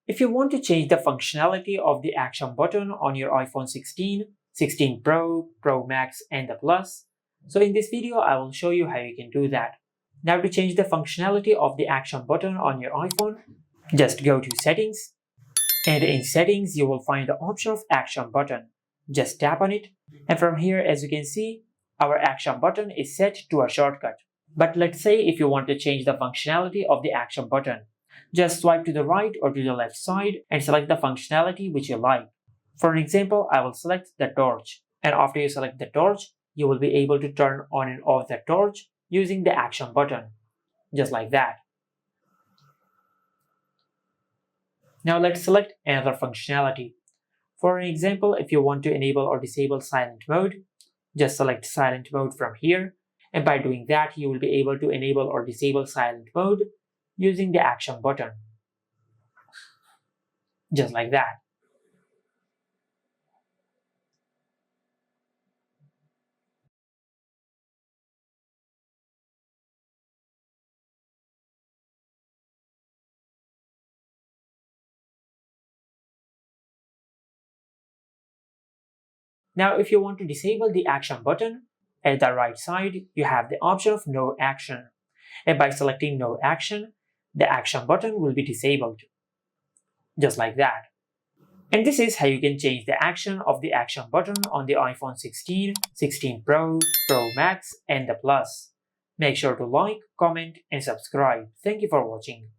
If you want to change the functionality of the action button on your iPhone 16, 16 Pro, Pro Max, and the Plus, so in this video I will show you how you can do that. Now to change the functionality of the action button on your iPhone, just go to Settings, and in Settings you will find the option of Action Button. Just tap on it, and from here, as you can see, our action button is set to a shortcut. But let's say if you want to change the functionality of the action button, just swipe to the right or to the left side and select the functionality which you like. For an example, I will select the torch, and after you select the torch, you will be able to turn on and off the torch using the action button, just like that. Now let's select another functionality. For an example, if you want to enable or disable silent mode, just select silent mode from here, and by doing that you will be able to enable or disable silent mode using the action button, just like that. Now if you want to disable the action button, at the right side you have the option of no action, and by selecting no action, the action button will be disabled, just like that. And this is how you can change the action of the action button on the iPhone 16, 16 Pro, Pro Max, and the Plus. Make sure to like, comment, and subscribe. Thank you for watching.